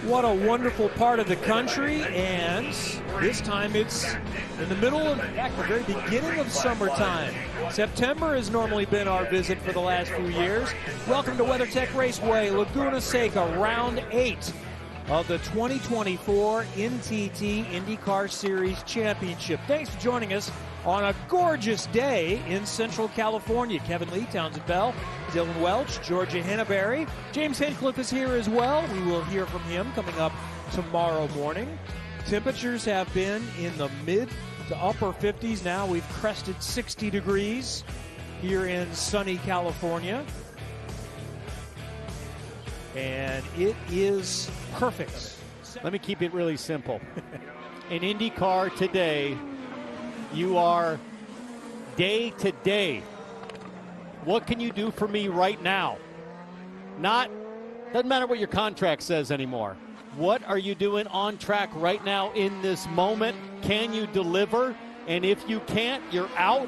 What a wonderful part of the country, and this time it's in the middle of, in fact, the very beginning of summertime. September has normally been our visit for the last few years. Welcome to WeatherTech Raceway Laguna Seca, round 8 of the 2024 NTT IndyCar Series Championship. Thanks for joining us on a gorgeous day in Central California. Kevin Lee, Townsend Bell, Dylan Welch, Georgia Henneberry. James Hinchcliffe is here as well. We will hear from him coming up tomorrow morning. Temperatures have been in the mid to upper 50s. Now we've crested 60 degrees here in sunny California. And it is perfect. Let me keep it really simple. In IndyCar today, you are day to day. What can you do for me right now? Doesn't matter what your contract says anymore. What are you doing on track right now in this moment? Can you deliver? And if you can't, you're out.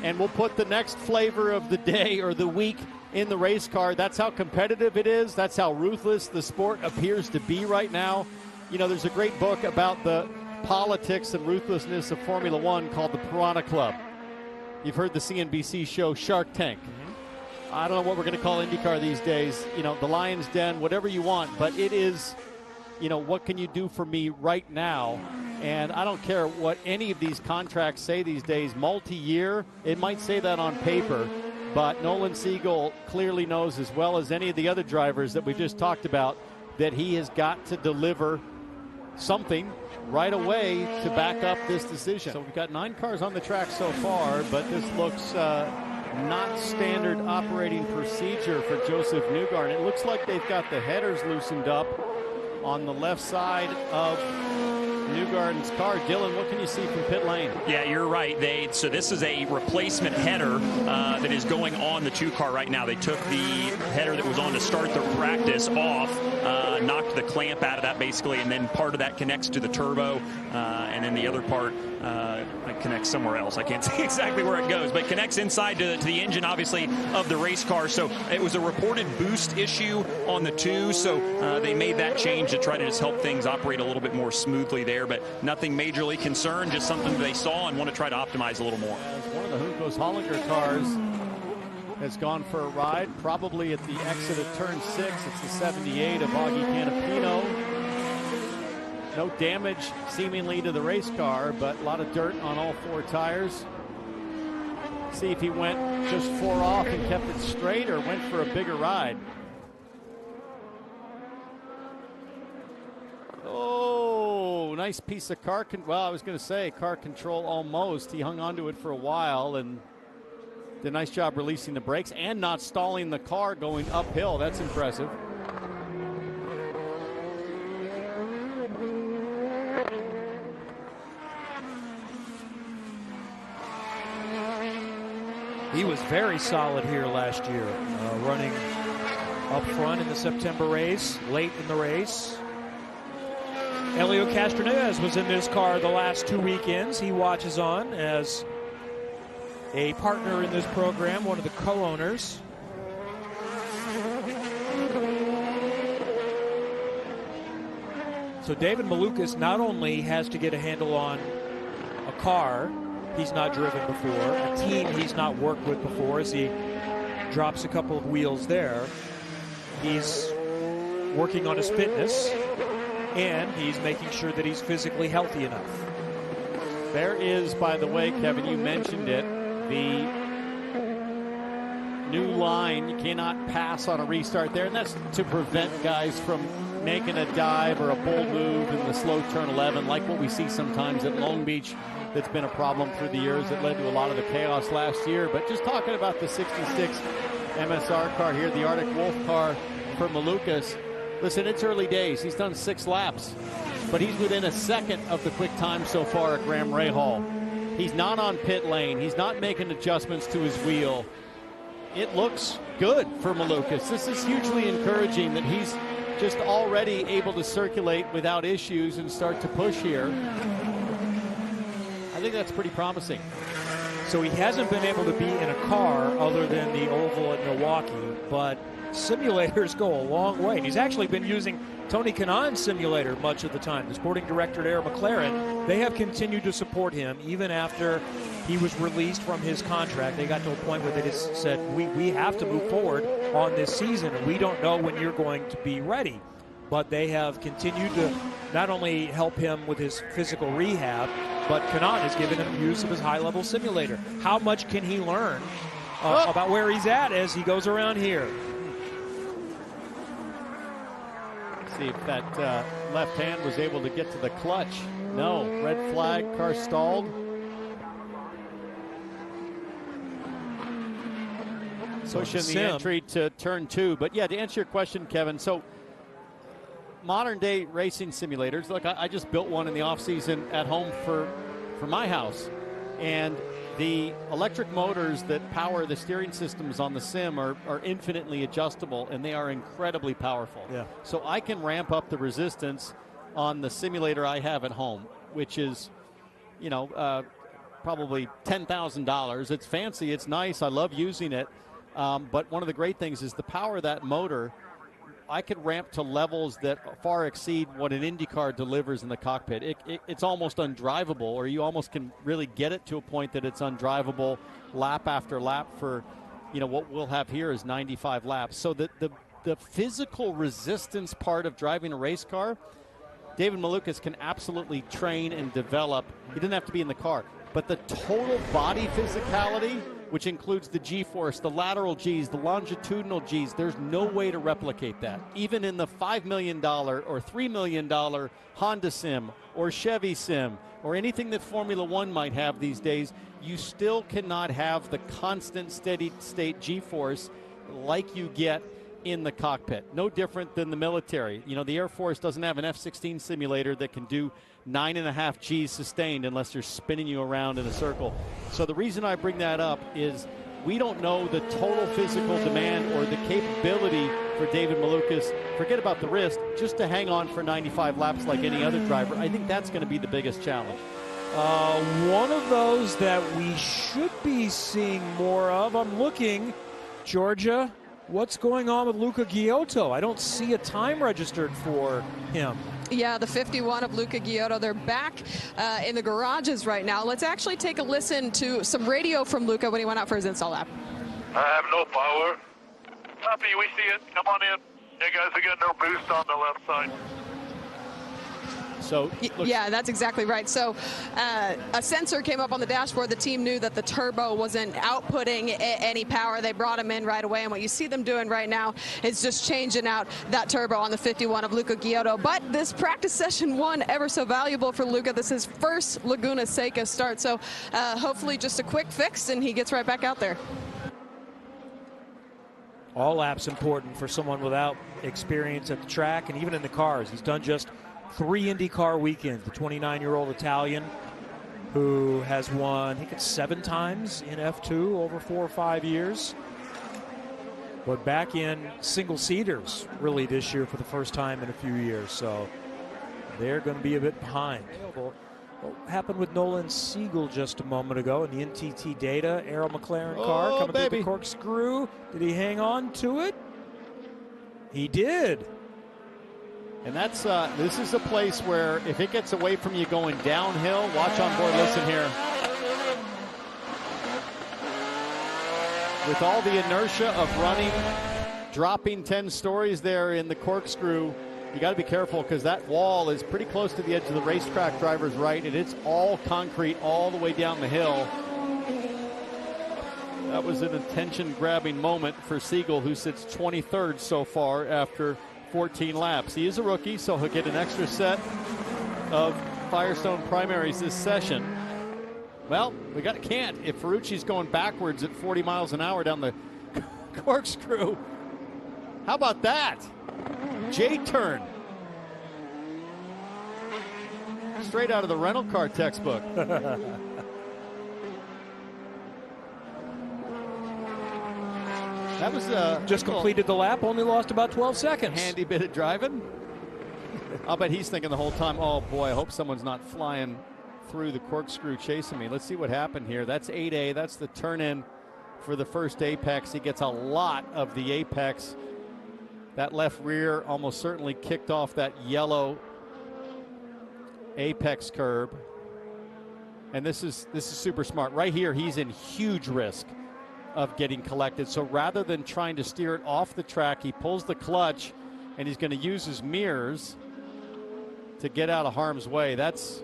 And we'll put the next flavor of the day or the week in the race car. That's how competitive it is. That's how ruthless the sport appears to be right now. You know, there's a great book about the politics and ruthlessness of Formula One called the Piranha Club. You've heard the CNBC show Shark Tank. I don't know what we're going to call IndyCar these days. You know, the Lion's Den, whatever you want. But it is, you know, what can you do for me right now? And I don't care what any of these contracts say these days. Multi-year, it might say that on paper. But Nolan Siegel clearly knows, as well as any of the other drivers that we just talked about, that he has got to deliver something right away to back up this decision. So we've got 9 cars on the track so far, but this looks not standard operating procedure for Joseph Newgarden. It looks like they've got the headers loosened up on the left side of Newgarden's car. Dylan, what can you see from pit lane? Yeah, you're right. So this is a replacement header that is going on the 2 car right now. They took the header that was on to start the practice off, knocked the clamp out of that basically, and then part of that connects to the turbo, and then the other part connects somewhere else. I can't say exactly where it goes, but connects inside to the engine, obviously, of the race car. So it was a reported boost issue on the 2, so they made that change to try to just help things operate a little bit more smoothly there, but nothing majorly concerned, just something they saw and want to try to optimize a little more. One of the Juncos Hollinger cars has gone for a ride, probably at the exit of turn 6. It's the 78 of Augie Canapino. No damage seemingly to the race car, but a lot of dirt on all 4 tires. See if he went just 4 off and kept it straight or went for a bigger ride. Oh, nice piece of car well, I was going to say car control almost. He hung onto it for a while and did a nice job releasing the brakes and not stalling the car going uphill. That's impressive. He was very solid here last year, running up front in the September race, late in the race. Elio Castronez was in this car the last 2 weekends. He watches on as a partner in this program, one of the co-owners. So David Malukas not only has to get a handle on a car he's not driven before, a team he's not worked with before as he drops a couple of wheels there. He's working on his fitness, and he's making sure that he's physically healthy enough. There is, by the way, Kevin, you mentioned it, the new line. You cannot pass on a restart there, and that's to prevent guys from making a dive or a bold move in the slow turn 11, like what we see sometimes at Long Beach. That's been a problem through the years that led to a lot of the chaos last year. But just talking about the 66 MSR car here, the Arctic Wolf car for Malukas. Listen, it's early days. He's done 6 laps, but he's within a second of the quick time so far at Graham Rahal. He's not on pit lane. He's not making adjustments to his wheel. It looks good for Malukas. This is hugely encouraging that he's just already able to circulate without issues and start to push here. I think that's pretty promising. So he hasn't been able to be in a car other than the oval at Milwaukee, but simulators go a long way. And he's actually been using Tony Kanaan's simulator much of the time. The sporting director at Arrow McLaren, they have continued to support him even after he was released from his contract. They got to a point where they just said, we have to move forward on this season, and we don't know when you're going to be ready. But they have continued to not only help him with his physical rehab, but Kanaan has given him use of his high-level simulator. How much can he learn about where he's at as he goes around here? See if that left hand was able to get to the clutch. No, red flag, car stalled. Pushing the entry to turn 2. But yeah, to answer your question, Kevin, so modern day racing simulators, look, I just built one in the off season at home for my house, and the electric motors that power the steering systems on the sim are infinitely adjustable, and they are incredibly powerful. Yeah. So I can ramp up the resistance on the simulator I have at home, which is, probably $10,000. It's fancy, it's nice, I love using it, but one of the great things is the power of that motor. I could ramp to levels that far exceed what an IndyCar delivers in the cockpit. It's almost undrivable, or you almost can really get it to a point that it's undrivable lap after lap for, what we'll have here is 95 laps. So the physical resistance part of driving a race car, David Malukas can absolutely train and develop. He doesn't have to be in the car. But the total body physicality, which includes the G-force, the lateral Gs, the longitudinal Gs, there's no way to replicate that. Even in the $5 million or $3 million Honda Sim or Chevy Sim or anything that Formula One might have these days, you still cannot have the constant steady state G-force like you get in the cockpit. No different than the military. The Air Force doesn't have an F-16 simulator that can do 9.5 G's sustained unless they're spinning you around in a circle. So the reason I bring that up is we don't know the total physical demand or the capability for David Malukas, forget about the wrist, just to hang on for 95 laps like any other driver. I think that's going to be the biggest challenge. One of those that we should be seeing more of, I'm looking, Georgia, what's going on with Luca Ghiotto? I don't see a time registered for him. Yeah, the 51 of Luca Ghiotto. They're back in the garages right now. Let's actually take a listen to some radio from Luca when he went out for his install lap. I have no power. Happy, we see it. Come on in. Hey, guys, we got no boost on the left side. So yeah, that's exactly right. So a sensor came up on the dashboard. The team knew that the turbo wasn't outputting any power. They brought him in right away, and what you see them doing right now is just changing out that turbo on the 51 of Luca Ghiotto. But this practice session 1, ever so valuable for Luca. This is his first Laguna Seca start, so hopefully just a quick fix and he gets right back out there. All laps important for someone without experience at the track and even in the cars. He's done just 3 IndyCar weekends. The 29-year-old Italian who has won, I think it's 7 times in F2 over 4 or 5 years. But back in single-seaters really this year for the first time in a few years. So they're going to be a bit behind. What happened with Nolan Siegel just a moment ago in the NTT Data Arrow McLaren car coming through the corkscrew? Did he hang on to it? He did. And that's this is a place where if it gets away from you going downhill, watch on board, listen here. With all the inertia of running, dropping 10 stories there in the corkscrew, you got to be careful because that wall is pretty close to the edge of the racetrack driver's right, and it's all concrete all the way down the hill. That was an attention-grabbing moment for Siegel, who sits 23rd so far after 14 laps. He is a rookie, so he'll get an extra set of Firestone primaries this session. Well, we can't. If Ferrucci's going backwards at 40 miles an hour down the corkscrew, how about that? J-turn. Straight out of the rental car textbook. That was just completed the lap, only lost about 12 seconds. Handy bit of driving. I'll bet he's thinking the whole time, oh boy, I hope someone's not flying through the corkscrew chasing me. Let's see what happened here. That's 8A. That's the turn in for the first apex. He gets a lot of the apex. That left rear almost certainly kicked off that yellow apex curb. And this is super smart. Right here, he's in huge risk of getting collected. So rather than trying to steer it off the track, he pulls the clutch, and he's going to use his mirrors to get out of harm's way. That's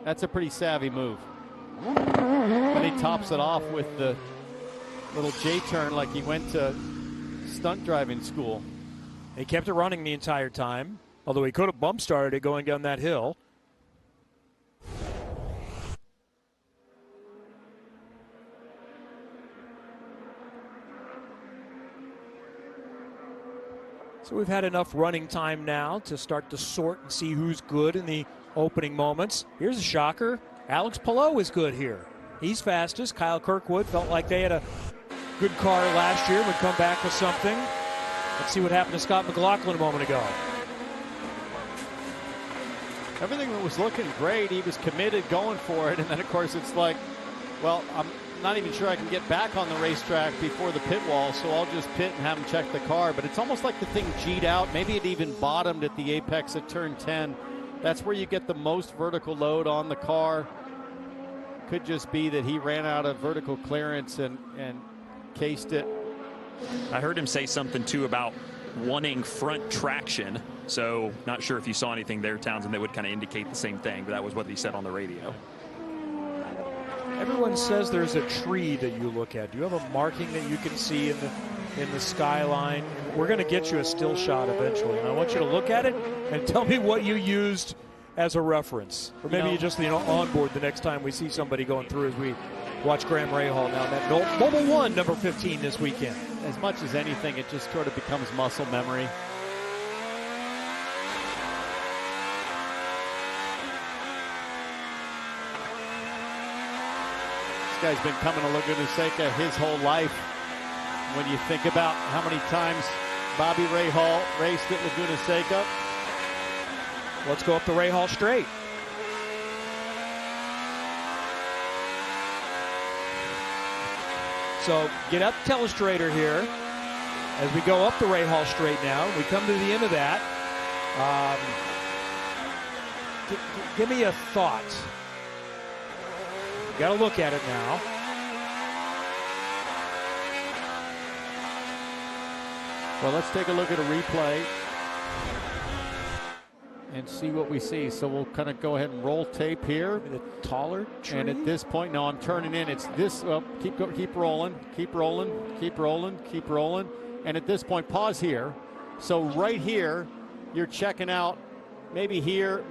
a pretty savvy move. And he tops it off with the little J-turn like he went to stunt driving school. He kept it running the entire time, although he could have bump started it going down that hill. So we've had enough running time now to start to sort and see who's good in the opening moments. Here's a shocker. Alex Palou is good here. He's fastest. Kyle Kirkwood felt like they had a good car last year, would come back with something. Let's see what happened to Scott McLaughlin a moment ago. Everything was looking great. He was committed, going for it. And then, of course, it's like, well, I'm not even sure I can get back on the racetrack before the pit wall, so I'll just pit and have him check the car. But it's almost like the thing G'd out. Maybe it even bottomed at the apex at turn 10. That's where you get the most vertical load on the car. Could just be that he ran out of vertical clearance and cased it. I heard him say something, too, about wanting front traction. So not sure if you saw anything there, Townsend, that would kind of indicate the same thing, but that was what he said on the radio. Everyone says there's a tree that you look at. Do you have a marking that you can see in the skyline? We're going to get you a still shot eventually, and I want you to look at it and tell me what you used as a reference. Or maybe you just on board the next time we see somebody going through as we watch Graham Rahal now. That Mobile 1, number 15 this weekend. As much as anything, it just sort of becomes muscle memory. This guy's been coming to Laguna Seca his whole life. When you think about how many times Bobby Rahal raced at Laguna Seca. Let's go up the Rahal straight. So get up the telestrator here as we go up the Rahal straight now. We come to the end of that. Give me a thought. Got to look at it now. Well, let's take a look at a replay and see what we see. So we'll kind of go ahead and roll tape here. The taller tree. And at this point, no, I'm turning in. It's this. Well, keep rolling, keep rolling, keep rolling, keep rolling. And at this point, pause here. So right here, you're checking out. Maybe here,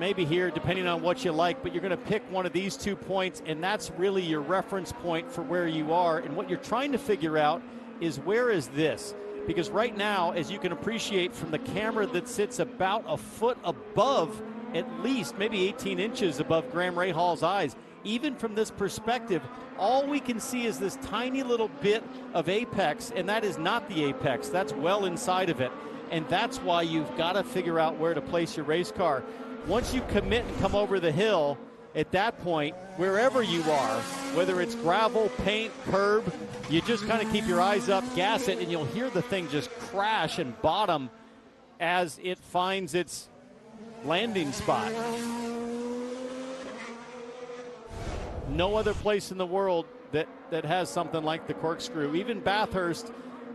depending on what you like, but you're going to pick one of these 2 points, and that's really your reference point for where you are. And what you're trying to figure out is, where is this? Because right now, as you can appreciate from the camera that sits about a foot above, at least maybe 18 inches above Graham Rahal's eyes, even from this perspective, all we can see is this tiny little bit of apex, and that is not the apex. That's well inside of it. And that's why you've got to figure out where to place your race car. Once you commit and come over the hill, at that point, wherever you are, whether it's gravel, paint, curb, you just kind of keep your eyes up, gas it, and you'll hear the thing just crash and bottom as it finds its landing spot. No other place in the world that has something like the corkscrew. Even Bathurst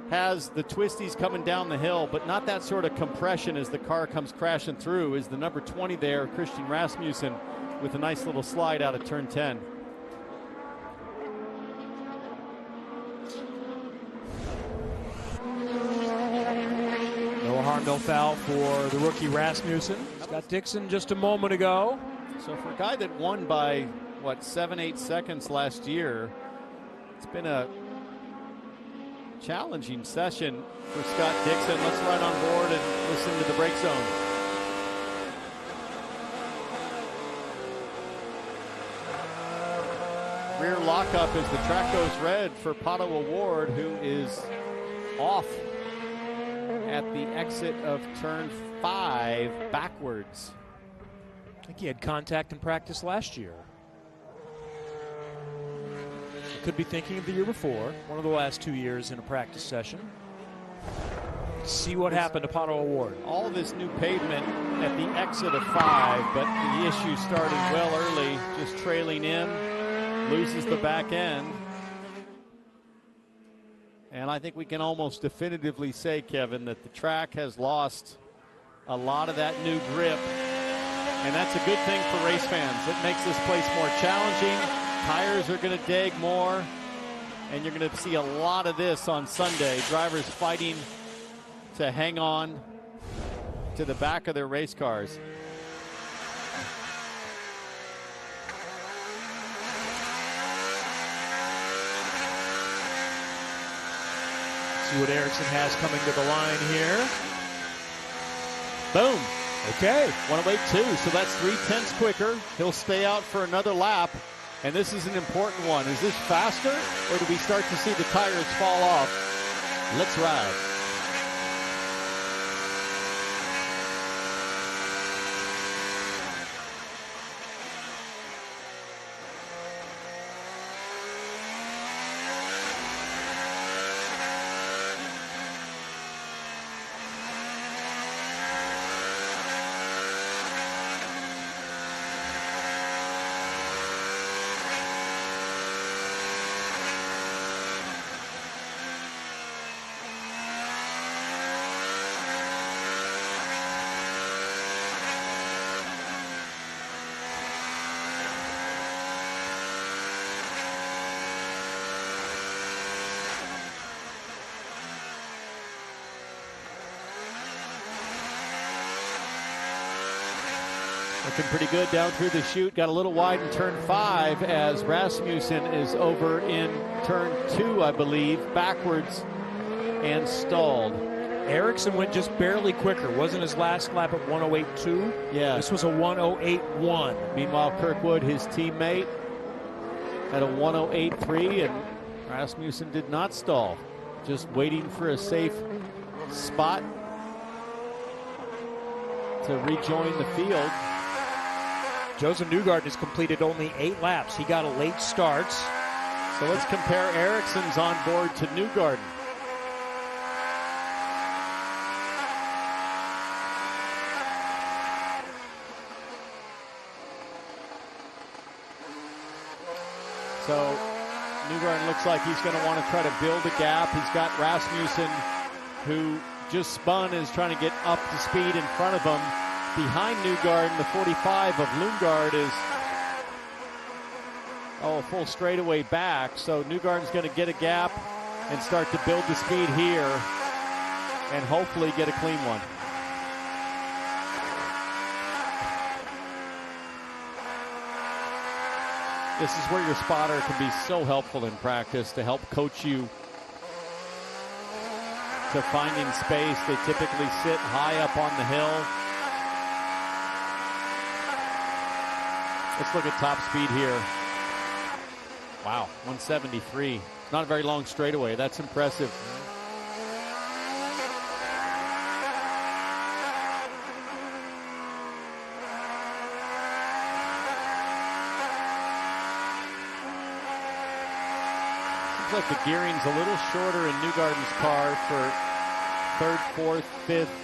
has the twisties coming down the hill, but not that sort of compression as the car comes crashing through. Is the number 20 there, Christian Rasmussen, with a nice little slide out of turn 10. No harm, no foul for the rookie Rasmussen. Scott Dixon just a moment ago. So for a guy that won by, 7-8 seconds last year, it's been a challenging session for Scott Dixon. Let's ride on board and listen to the brake zone. Rear lockup as the track goes red for Pato Award, who is off at the exit of turn 5 backwards. I think he had contact in practice last year. Could be thinking of the year before, one of the last 2 years in a practice session. See what happened to Pato O'Ward. All this new pavement at the exit of 5, but the issue started well early, just trailing in, loses the back end. And I think we can almost definitively say, Kevin, that the track has lost a lot of that new grip. And that's a good thing for race fans. It makes this place more challenging. Tires are going to dig more. And you're going to see a lot of this on Sunday. Drivers fighting to hang on to the back of their race cars. See what Ericsson has coming to the line here. Boom. Okay, 108.2, so that's 0.3 quicker. He'll stay out for another lap, and this is an important one. Is this faster, or do we start to see the tires fall off? Let's ride. Looking pretty good down through the chute. Got a little wide in turn 5 as Rasmussen is over in turn 2, I believe, backwards and stalled. Ericsson went just barely quicker. Wasn't his last lap at 108.2? Yeah. This was a 108.1. Meanwhile, Kirkwood, his teammate, at a 108.3, and Rasmussen did not stall. Just waiting for a safe spot to rejoin the field. Joseph Newgarden has completed only 8 laps. He got a late start. So let's compare Ericsson's on board to Newgarden. So Newgarden looks like he's going to want to try to build a gap. He's got Rasmussen, who just spun, is trying to get up to speed in front of him. Behind Newgarden, the 45 of Lundgaard is a full straightaway back. So Newgarden's going to get a gap and start to build the speed here and hopefully get a clean one. This is where your spotter can be so helpful in practice to help coach you to finding space. They typically sit high up on the hill. Let's look at top speed here. Wow, 173. Not a very long straightaway. That's impressive. Seems like the gearing's a little shorter in Newgarden's car for 3rd, 4th, 5th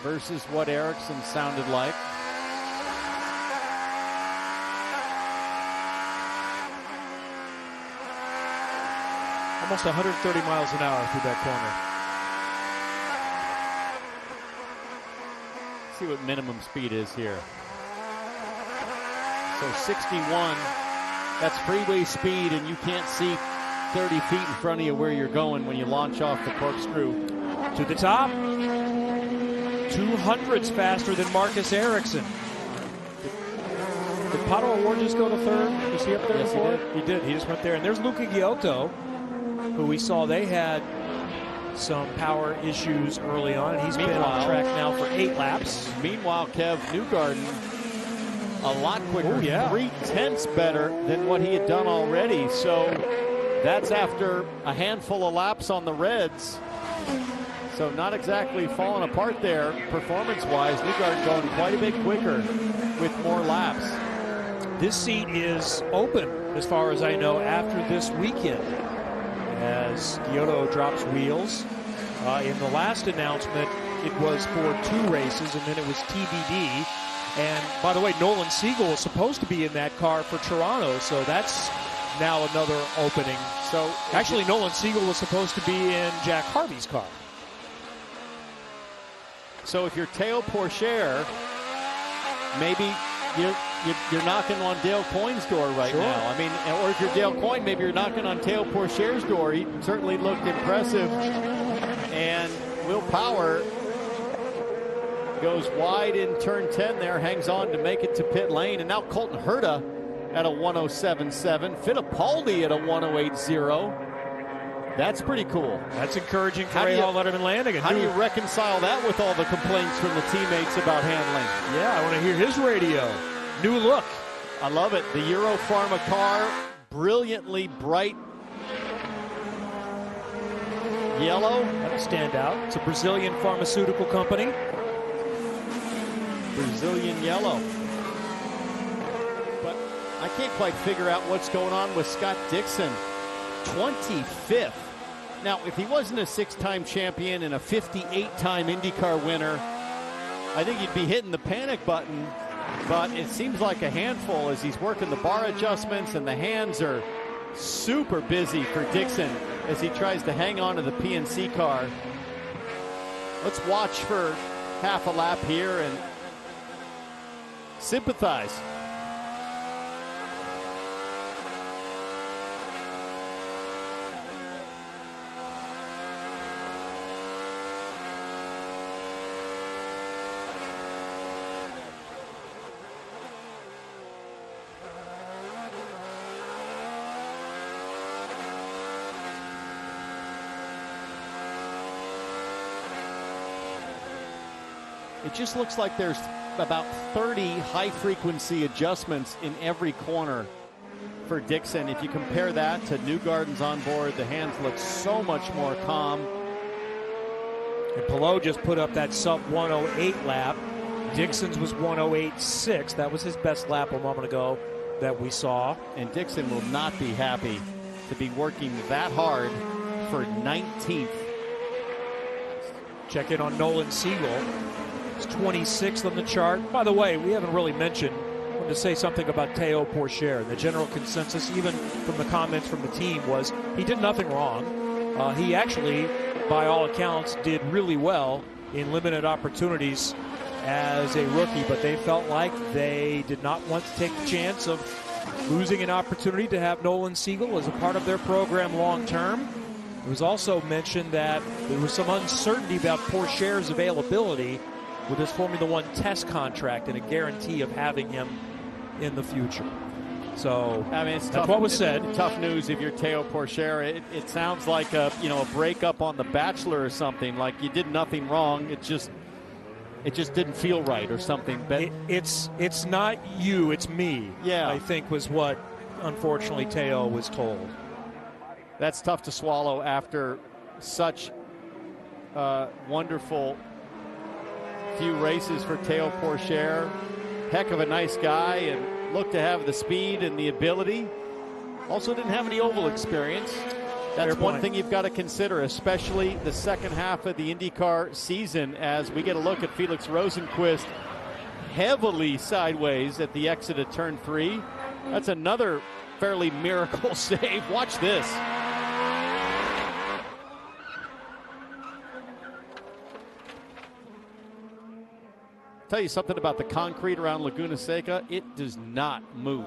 versus what Ericsson sounded like. Almost 130 miles an hour through that corner. See what minimum speed is here. So 61, that's freeway speed, and you can't see 30 feet in front of you where you're going when you launch off the corkscrew. To the top. 200s faster than Marcus Ericsson. Did Pato O'Ward just go to 3rd? Was he up there before? He did. He just went there. And there's Luca Ghiotto, who we saw they had some power issues early on. And he's been on track now for 8 laps. Meanwhile, Kev, Newgarden a lot quicker. Oh, yeah. 0.3 better than what he had done already. So that's after a handful of laps on the Reds. So not exactly falling apart there performance-wise. Newgarden going quite a bit quicker with more laps. this seat is open, as far as I know, after this weekend, as Ghiotto drops wheels. In the last announcement, it was for 2 races, and then it was TBD. And by the way, Nolan Siegel was supposed to be in that car for Toronto, so that's now another opening. So actually, Nolan Siegel was supposed to be in Jack Harvey's car. So if you're Théo Pourchaire, maybe you're knocking on Dale Coyne's door right now. I mean, or if you're Dale Coyne, maybe you're knocking on Théo Pourchaire's door. He certainly looked impressive. And Will Power goes wide in turn 10 there, hangs on to make it to pit lane. And now Colton Herta at a 107.7. Fittipaldi at a 108.0. That's pretty cool. That's encouraging for Rahal Letterman-Lanigan. How do you reconcile that with all the complaints from the teammates about handling? Yeah, I want to hear his radio. New look. I love it. The Europharma car, brilliantly bright yellow. That'll stand out. It's a Brazilian pharmaceutical company. Brazilian yellow. But I can't quite figure out what's going on with Scott Dixon. 25th. Now, if he wasn't a 6-time champion and a 58-time IndyCar winner, I think he'd be hitting the panic button. But it seems like a handful as he's working the bar adjustments, and the hands are super busy for Dixon as he tries to hang on to the PNC car. Let's watch for half a lap here and sympathize. It just looks like there's about 30 high-frequency adjustments in every corner for Dixon. If you compare that to Newgarden's on board, the hands look so much more calm. And Palou just put up that sub-108 lap. Dixon's was 108.6. That was his best lap a moment ago that we saw. And Dixon will not be happy to be working that hard for 19th. Check in on Nolan Siegel. It's 26th on the chart. By the way, we haven't really mentioned, I wanted to say something about Théo Pourchaire. The general consensus, even from the comments from the team, was he did nothing wrong. He actually, by all accounts, did really well in limited opportunities as a rookie, but they felt like they did not want to take the chance of losing an opportunity to have Nolan Siegel as a part of their program long term. It was also mentioned that there was some uncertainty about Pourchaire's availability with his Formula One test contract and a guarantee of having him in the future. So I mean, it's that's tough, what was said. Tough news if you're Théo Pourchaire. It sounds like a breakup on The Bachelor or something. Like you did nothing wrong. It just didn't feel right or something. But it's not you, it's me. Yeah, I think was what unfortunately Théo was told. That's tough to swallow after such wonderful few races for Théo Pourchaire. Heck of a nice guy and looked to have the speed and the ability. Also didn't have any oval experience. That's one thing you've got to consider, especially the second half of the IndyCar season, as we get a look at Felix Rosenqvist heavily sideways at the exit of turn 3. That's another fairly miracle save. Watch this. Tell you something about the concrete around Laguna Seca. It does not move.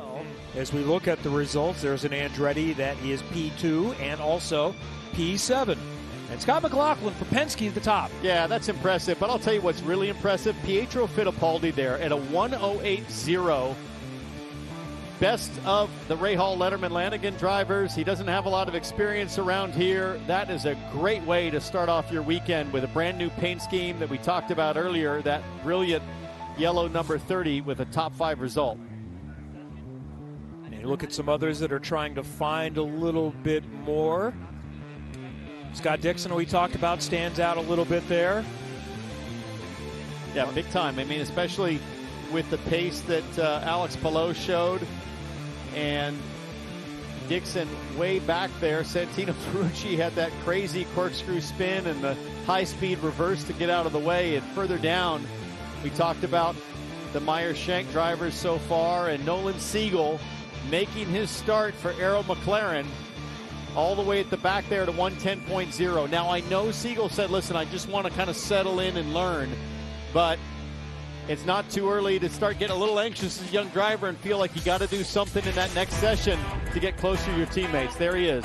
As we look at the results, there's an Andretti that is P2 and also P7. And Scott McLaughlin for Penske at the top. Yeah, that's impressive. But I'll tell you what's really impressive. Pietro Fittipaldi there at a 108.0. Best of the Rahal Letterman-Lanigan drivers. He doesn't have a lot of experience around here. That is a great way to start off your weekend with a brand new paint scheme that we talked about earlier, that brilliant yellow number 30 with a top 5 result. And you look at some others that are trying to find a little bit more. Scott Dixon, who we talked about, stands out a little bit there. Yeah, big time. I mean, especially with the pace that Alex Palou showed. And Dixon way back there. Santino Ferrucci had that crazy corkscrew spin and the high-speed reverse to get out of the way. And further down, we talked about the Meyer-Shank drivers so far, and Nolan Siegel making his start for Arrow McLaren all the way at the back there to 110.0. Now, I know Siegel said, listen, I just want to kind of settle in and learn, but it's not too early to start getting a little anxious as a young driver and feel like you got to do something in that next session to get closer to your teammates. There he is.